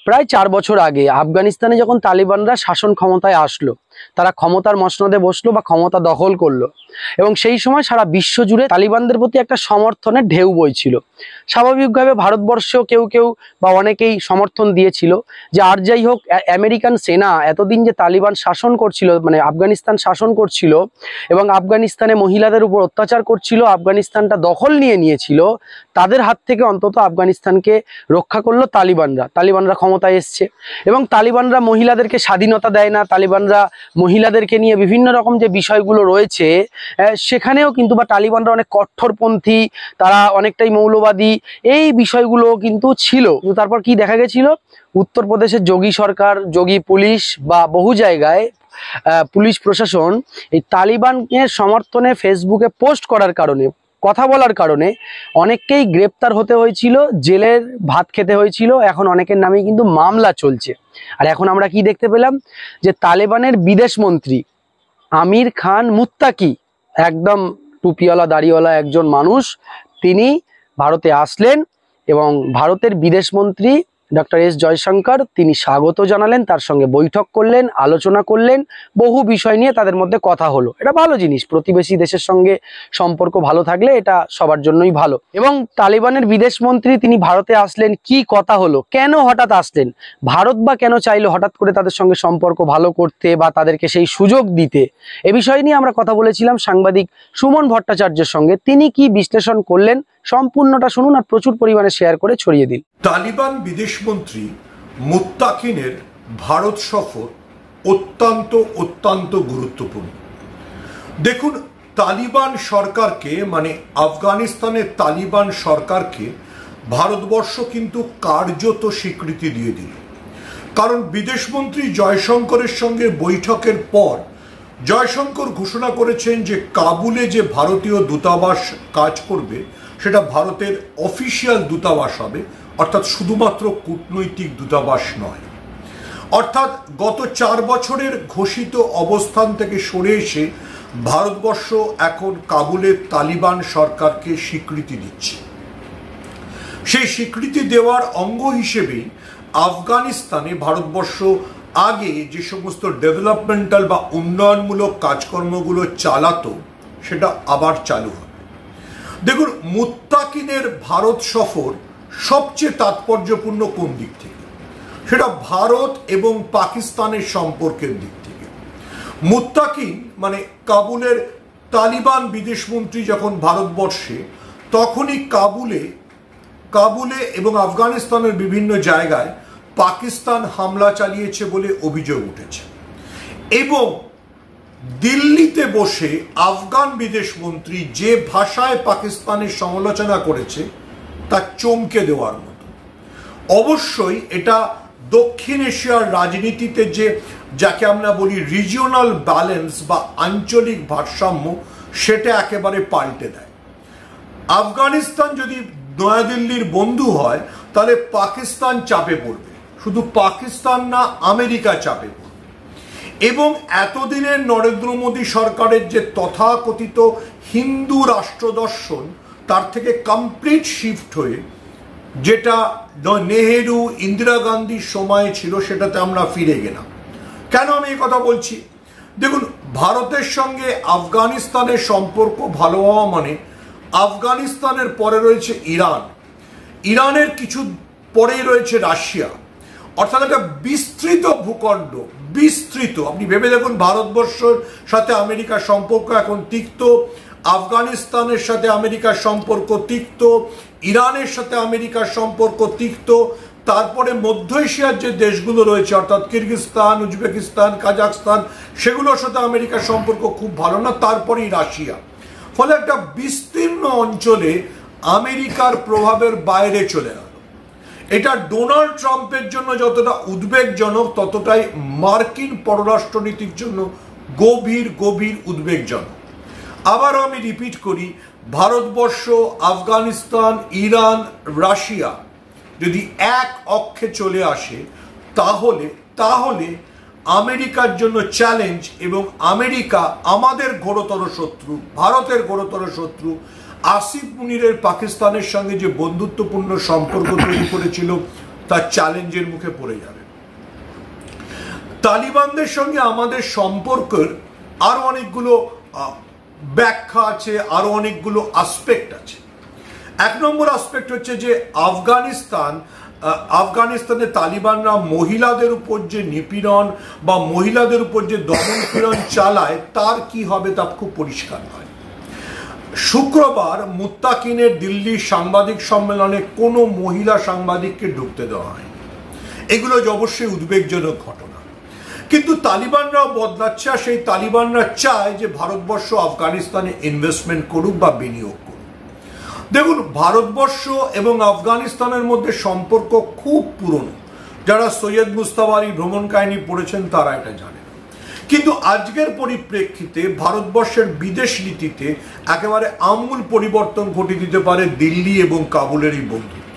প্রায় 4 বছর আগে আফগানিস্তানে যখন তালিবানরা শাসন ক্ষমতায় আসলো, তারা ক্ষমতার মসনদে বসলো বা ক্ষমতা দখল করলো, এবং সেই সময় সারা বিশ্ব জুড়ে তালিবানদের প্রতি একটা সমর্থনের ঢেউ বইছিল। স্বাভাবিকভাবে ভারতবর্ষ কেউ কেউ বা অনেকেই সমর্থন দিয়েছিল যে আর যাই হোক, আমেরিকান সেনা এতদিন যে তালিবান শাসন করছিল, মানে আফগানিস্তান শাসন করছিল এবং আফগানিস্তানে মহিলাদের উপর অত্যাচার করছিল, আফগানিস্তানটা দখল নিয়েছিল, তাদের হাত থেকে অন্তত আফগানিস্তানকে রক্ষা করলো তালিবানরা ক্ষমতায় এসছে। এবং তালিবানরা মহিলাদেরকে স্বাধীনতা দেয় না, তালিবানরা মহিলাদেরকে নিয়ে বিভিন্ন রকম যে বিষয়গুলো রয়েছে সেখানেও কিন্তু, বা তালিবানরা অনেক কঠোরপন্থী, তারা অনেকটাই মৌলবাদী, এই বিষয়গুলো কিন্তু ছিল। তারপর কি দেখা গেছিল, উত্তরপ্রদেশের যোগী সরকার, যোগী পুলিশ বা বহু জায়গায় পুলিশ প্রশাসন এই তালিবানের সমর্থনে ফেসবুকে পোস্ট করার কারণে, কথা বলার কারণে অনেককেই গ্রেপ্তার হতে হয়েছিল, জেলের ভাত খেতে হয়েছিল। এখন অনেকের নামে কিন্তু মামলা চলছে। আর এখন আমরা কি দেখতে পেলাম, যে তালেবানের বিদেশ মন্ত্রী আমির খান মুত্তাকি, একদম টুপিওয়ালা দাড়িওয়ালা একজন মানুষ, তিনি ভারতে আসলেন এবং ভারতের বিদেশ মন্ত্রী ডক্টর এস জয়শঙ্কর তিনি স্বাগত জানালেন, তার সঙ্গে বৈঠক করলেন, আলোচনা করলেন, বহু বিষয় নিয়ে তাদের মধ্যে কথা হলো। এটা ভালো জিনিস, প্রতিবেশী দেশের সঙ্গে সম্পর্ক ভালো থাকলে এটা সবার জন্যই ভালো। এবং তালিবানের বিদেশ মন্ত্রী তিনি ভারতে আসলেন, কি কথা হলো, কেন হঠাৎ আসলেন, ভারত বা কেন চাইলো হঠাৎ করে তাদের সঙ্গে সম্পর্ক ভালো করতে বা তাদেরকে সেই সুযোগ দিতে, এ বিষয় নিয়ে আমরা কথা বলেছিলাম সাংবাদিক সুমন ভট্টাচার্যের সঙ্গে। তিনি কি বিশ্লেষণ করলেন সম্পূর্ণটা শুনুন আর প্রচুর পরিমাণে শেয়ার করে ছড়িয়ে দিন। তালিবান বিদেশমন্ত্রী মুত্তাকিনের ভারত সফর অত্যন্ত গুরুত্বপূর্ণ। দেখুন, তালিবান সরকারকে, মানে আফগানিস্তানের তালিবান সরকারকে ভারতবর্ষ কিন্তু কার্যত স্বীকৃতি দিয়ে দিল। কারণ বিদেশমন্ত্রী জয়শঙ্করের সঙ্গে বৈঠকের পর জয়শঙ্কর ঘোষণা করেছেন যে কাবুলে যে ভারতীয় দূতাবাস কাজ করবে সেটা ভারতের অফিসিয়াল দূতাবাস হবে, অর্থাৎ শুধুমাত্র কূটনৈতিক দূতাবাস নয়। অর্থাৎ গত 4 বছরের ঘোষিত অবস্থান থেকে সরে এসে ভারতবর্ষ এখন কাবুলের তালিবান সরকারকে স্বীকৃতি দিচ্ছে। সেই স্বীকৃতি দেওয়ার অঙ্গ হিসেবেই আফগানিস্তানে ভারতবর্ষ আগে যে সমস্ত ডেভেলপমেন্টাল বা উন্নয়নমূলক কাজকর্মগুলো চালাতো সেটা আবার চালু হবে। দেখুন, মুত্তাকিনের ভারত সফর সবচেয়ে তাৎপর্যপূর্ণ কোন দিক থেকে, সেটা ভারত এবং পাকিস্তানের সম্পর্কের দিক থেকে। মুত্তাকিন মানে কাবুলের তালিবান বিদেশমন্ত্রী যখন ভারতবর্ষে, তখনই কাবুলে এবং আফগানিস্তানের বিভিন্ন জায়গায় পাকিস্তান হামলা চালিয়েছে বলে অভিযোগ উঠেছে, এবং দিল্লিতে বসে আফগান বিদেশমন্ত্রী যে ভাষায় পাকিস্তানের সমালোচনা করেছে তা চমকে দেওয়ার মতো। অবশ্যই এটা দক্ষিণ এশিয়ার রাজনীতিতে যাকে আমরা বলি রিজিওনাল ব্যালেন্স বা আঞ্চলিক ভারসাম্য, সেটা একেবারে পাল্টে দেয়। আফগানিস্তান যদি নয়াদিল্লির বন্ধু হয় তাহলে পাকিস্তান চাপে পড়বে, শুধু পাকিস্তান না, আমেরিকা চাপে পড়বে। এবং এতদিনের নরেন্দ্র মোদী সরকারের যে তথাকথিত হিন্দু রাষ্ট্রদর্শন, তার থেকে কমপ্লিট শিফট হয়ে যেটা নেহেরু ইন্দিরা গান্ধীর সময়ে ছিল সেটাতে আমরা ফিরে গেলাম। কেন আমি এই কথা বলছি? দেখুন, ভারতের সঙ্গে আফগানিস্তানের সম্পর্ক ভালো হওয়া মানে আফগানিস্তানের পরে রয়েছে ইরানের কিছু পরেই রয়েছে রাশিয়া, অর্থাৎ একটা বিস্তৃত ভূখণ্ড, বিস্তৃত। আপনি ভেবে দেখুন, ভারতবর্ষের সাথে আমেরিকার সম্পর্ক এখন তিক্ত, আফগানিস্তানের সাথে আমেরিকার সম্পর্ক তিক্ত, ইরানের সাথে আমেরিকার সম্পর্ক তিক্ত, তারপরে মধ্য এশিয়ার যে দেশগুলো রয়েছে অর্থাৎ কিরগিজস্তান, উজবেকিস্তান, কাজাখস্তান, সেগুলোর সাথে আমেরিকার সম্পর্ক খুব ভালো না, তারপরেই রাশিয়া। ফলে একটা বিস্তীর্ণ অঞ্চলে আমেরিকার প্রভাবের বাইরে চলে গেল। এটা ডোনাল্ড ট্রাম্পের জন্য যতটা উদ্বেগজনক, ততটাই মার্কিন পররাষ্ট্রনীতির জন্য গভীর উদ্বেগজনক। আবারও আমি রিপিট করি, ভারতবর্ষ, আফগানিস্তান, ইরান, রাশিয়া যদি এক অক্ষে চলে আসে তাহলে আমেরিকার জন্য চ্যালেঞ্জ, এবং আমেরিকা আমাদের ঘোরতর শত্রু, ভারতের ঘোরতর শত্রু। আসিফ মুনিরের পাকিস্তানের সঙ্গে যে বন্ধুত্বপূর্ণ সম্পর্ক তৈরি করেছিল তার চ্যালেঞ্জের মুখে পড়ে যাবে। তালিবানদের সঙ্গে আমাদের সম্পর্কের আরো অনেকগুলো ব্যাখ্যা আছে, আরো অনেকগুলো আসপেক্ট আছে। এক নম্বর আসপেক্ট হচ্ছে যে আফগানিস্তানে তালিবানরা মহিলাদের উপর যে নিপীড়ন বা মহিলাদের উপর যে দমনপীড়ন চালায় তার কি হবে তা খুব পরিষ্কার নয়। শুক্রবার মুত্তাকিনের দিল্লির সাংবাদিক সম্মেলনে কোনো মহিলা সাংবাদিককে ঢুকতে দেওয়া হয়নি। এগুলো অবশ্যই উদ্বেগজনক ঘটনা, কিন্তু তালিবানরাও বদলাচ্ছে, আর সেই তালিবানরা চায় যে ভারতবর্ষ আফগানিস্তানে ইনভেস্টমেন্ট করুক বা বিনিয়োগ করুক। দেখুন, ভারতবর্ষ এবং আফগানিস্তানের মধ্যে সম্পর্ক খুব পুরনো। যারা সৈয়দ মুজতবা আলী ভ্রমণ কাহিনী পড়েছেন তারা এটা জানেন। কিন্তু আজকের পরিপ্রেক্ষিতে ভারতবর্ষের বিদেশ নীতিতে একেবারে আমূল পরিবর্তন ঘটিয়ে দিতে পারে দিল্লি এবং কাবুলের এই বন্ধুত্ব।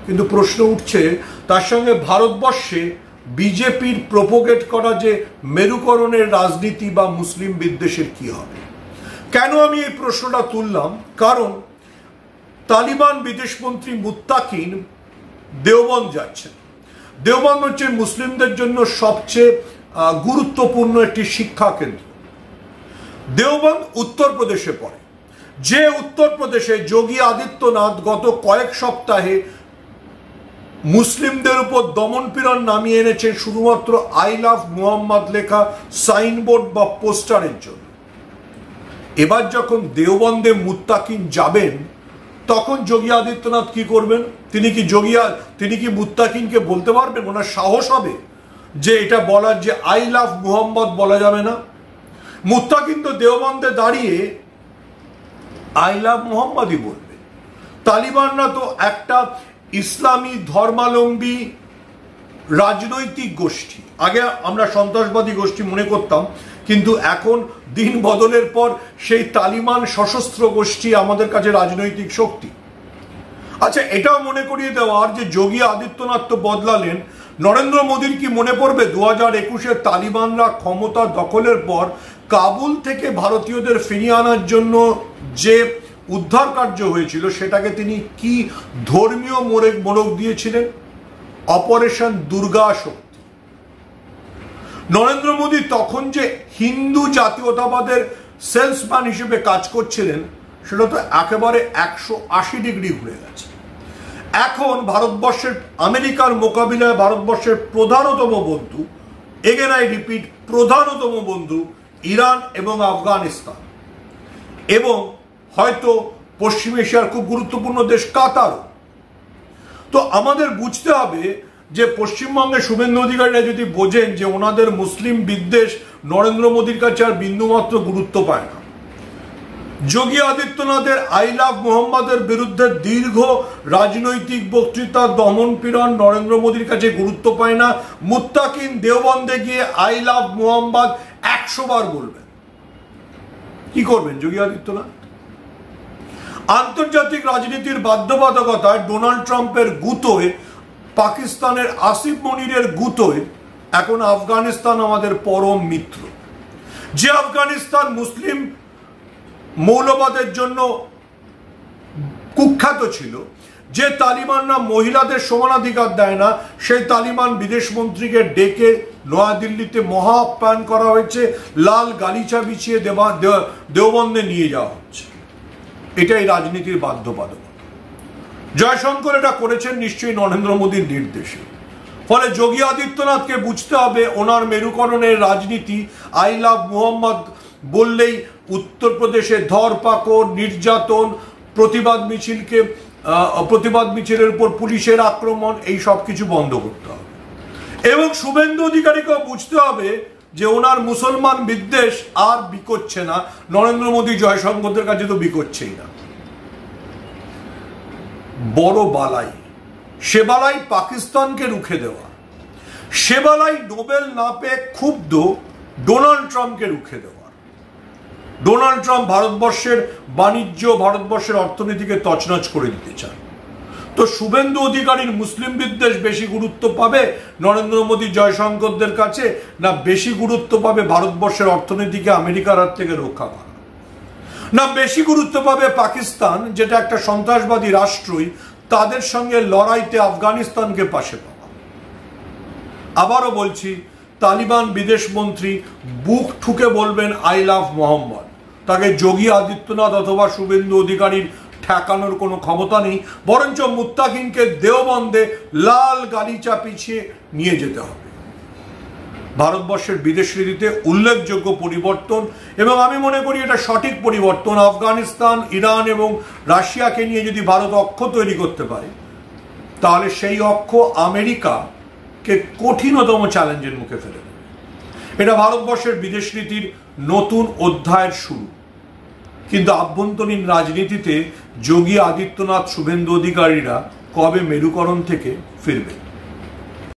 কিন্তু প্রশ্ন উঠছে, তার সঙ্গে ভারতবর্ষে বিজেপির প্রোপোগেট করা যে মেরুকরণের রাজনীতি বা মুসলিম বিদ্বেষের কি হবে। কেন আমি এই প্রশ্নটা তুললাম? কারণ তালিবান বিদেশমন্ত্রী মুত্তাকিন দেওবন্দ যাচ্ছেন। দেওবন্দ হচ্ছে মুসলিমদের জন্য সবচেয়ে গুরুত্বপূর্ণ একটি শিক্ষা কেন্দ্র। দেওবন্দ উত্তরপ্রদেশে পড়ে, যে উত্তরপ্রদেশে যোগী আদিত্যনাথ গত কয়েক সপ্তাহে মুসলিমদের উপর দমনপীড়ন নামিয়ে এনেছেন শুধুমাত্র আই লাভ মুহাম্মদ লেখা সাইনবোর্ড বা পোস্টারের জন্য। এবার যখন দেওবন্দে মুত্তাকিন যাবেন তখন যোগী আদিত্যনাথ কি করবেন? তিনি কি মুত্তাকিনকে বলতে পারবেন? ওনার সাহস হবে যে এটা বলার, যে আই লাভ মুহাম্মদ বলা যাবে না? মুত্তাকিন তো দেওবন্দে দাঁড়িয়ে আই লাভ মুহাম্মদই বলবে। তালিবানরা তো একটা ইসলামী ধর্মাবলম্বী রাজনৈতিক গোষ্ঠী। আগে আমরা সন্ত্রাসবাদী গোষ্ঠী মনে করতাম, কিন্তু এখন দিন বদলের পর সেই তালিবান সশস্ত্র গোষ্ঠী আমাদের কাছে রাজনৈতিক শক্তি। আচ্ছা, এটাও মনে করিয়ে দেওয়ার যে যোগী আদিত্যনাথ তো বদলালেন, নরেন্দ্র মোদীর কি মনে পড়বে 2021-এ তালিবানরা ক্ষমতা দখলের পর কাবুল থেকে ভারতীয়দের ফিরিয়ে আনার জন্য যে উদ্ধার কার্য হয়েছিল সেটাকে তিনি কি ধর্মীয় মোড়ক দিয়েছিলেন? অপারেশন দুর্গা শক্তি। নরেন্দ্র মোদী তখন যে হিন্দু জাতীয়তাবাদের সেলসম্যান হিসেবে কাজ করছিলেন সেটা তো একেবারে 180 ডিগ্রি ঘুরে গেছে। এখন ভারতবর্ষের আমেরিকার মোকাবিলায় ভারতবর্ষের প্রধানতম বন্ধু, এগেন আই রিপিট, প্রধানতম বন্ধু ইরান এবং আফগানিস্তান, এবং হয়তো পশ্চিম এশিয়ার খুব গুরুত্বপূর্ণ দেশ কাতারও। তো আমাদের বুঝতে হবে যে পশ্চিমবঙ্গে শুভেন্দু অধিকারীরা যদি বোঝেন যে ওনাদের মুসলিম বিদ্বেষ নরেন্দ্র মোদীর কাছে আর বিন্দুমাত্র গুরুত্ব পায় না, যোগী আদিত্যনাথের আই লাভ মুহাম্মদের বিরুদ্ধে দীর্ঘ রাজনৈতিক বক্তৃতা, দমনপীড়ন নরেন্দ্র মোদীর কাছে গুরুত্ব পায় না, মুত্তাকিন দেওবন্দে গিয়ে আই লাভ মুহাম্মদ 100 বার বলবেন, কি করবেন যোগী আদিত্যনাথ? আন্তর্জাতিক রাজনীতির বাধ্যবাধকতায় ডোনাল্ড ট্রাম্পের গুতোয়, পাকিস্তানের আসিফ মনিরের গুতোয় এখন আফগানিস্তান আমাদের পরম মিত্র। যে আফগানিস্তান মুসলিম মৌলবাদের জন্য কুখ্যাত ছিল, যে তালিবানরা মহিলাদের সমানাধিকার দেয় না, সেই তালিবান বিদেশমন্ত্রীকে ডেকে নয়াদিল্লিতে মহা আপ্যায়ন করা হয়েছে, লাল গালিচা বিছিয়ে দেওবন্দে নিয়ে যাওয়া হচ্ছে। এটাই রাজনীতির বাধ্যবাধকতা। জয়শঙ্কর এটা করেছেন নিশ্চয়ই নরেন্দ্র মোদীর নির্দেশে। ফলে যোগী আদিত্যনাথকে বুঝতে হবে ওনার মেরুকরণের রাজনীতি আই লাভ মুহাম্মদ বললেই উত্তরপ্রদেশে ধরপাকড়, নির্যাতন, প্রতিবাদ মিছিলের উপর পুলিশের আক্রমণ, এই সব কিছু বন্ধ করতে হবে। এবং শুভেন্দু অধিকারীকেও বুঝতে হবে যে ওনার মুসলমান বিদ্বেষ আর বিকোচ্ছে না। নরেন্দ্র মোদী জয়শঙ্করদের কাছে তো বিকোচ্ছেই না। বড় বালাই, সে বালাই পাকিস্তানকে রুখে দেওয়া, সে বালাই নোবেল না পেয়ে ক্ষুব্ধ ডোনাল্ড ট্রাম্পকে রুখে দেওয়া। ডোনাল্ড ট্রাম্প ভারতবর্ষের বাণিজ্য, ভারতবর্ষের অর্থনীতিকে তছনছ করে দিতে চান। তো শুভেন্দু অধিকারীর মুসলিম বিদ্বেষ বেশি গুরুত্ব পাবে নরেন্দ্র মোদী জয়শঙ্করদের কাছে, না বেশি গুরুত্ব পাবে ভারতবর্ষের অর্থনীতিকে আমেরিকার হাত থেকে রক্ষা করা, না বেশি গুরুত্ব পাবে পাকিস্তান, যেটা একটা সন্ত্রাসবাদী রাষ্ট্রই, তাদের সঙ্গে লড়াইতে আফগানিস্তানকে পাশে পাওয়া। আবারও বলছি, তালিবান বিদেশমন্ত্রী বুক ঠুকে বলবেন আই লাভ মোহাম্মদ, তাকে যোগী আদিত্যনাথ অথবা শুভেন্দু অধিকারীর ঠেকানোর কোনো ক্ষমতা নেই, বরঞ্চ মুত্তাকিনকে দেওবন্দে লাল গালিচা পিছিয়ে নিয়ে যেতে হবে। ভারতবর্ষের বিদেশ নীতিতে উল্লেখযোগ্য পরিবর্তন, এবং আমি মনে করি এটা সঠিক পরিবর্তন। আফগানিস্তান, ইরান এবং রাশিয়াকে নিয়ে যদি ভারত অক্ষ তৈরি করতে পারে, তাহলে সেই অক্ষ আমেরিকাকে কঠিনতম চ্যালেঞ্জের মুখে ফেলে দেবে। এটা ভারতবর্ষের বিদেশ নীতির নতুন অধ্যায়ের শুরু। কিন্তু আভ্যন্তরীণ রাজনীতিতে যোগী আদিত্যনাথ, শুভেন্দু অধিকারীরা কবে মেরুকরণ থেকে ফিরবে?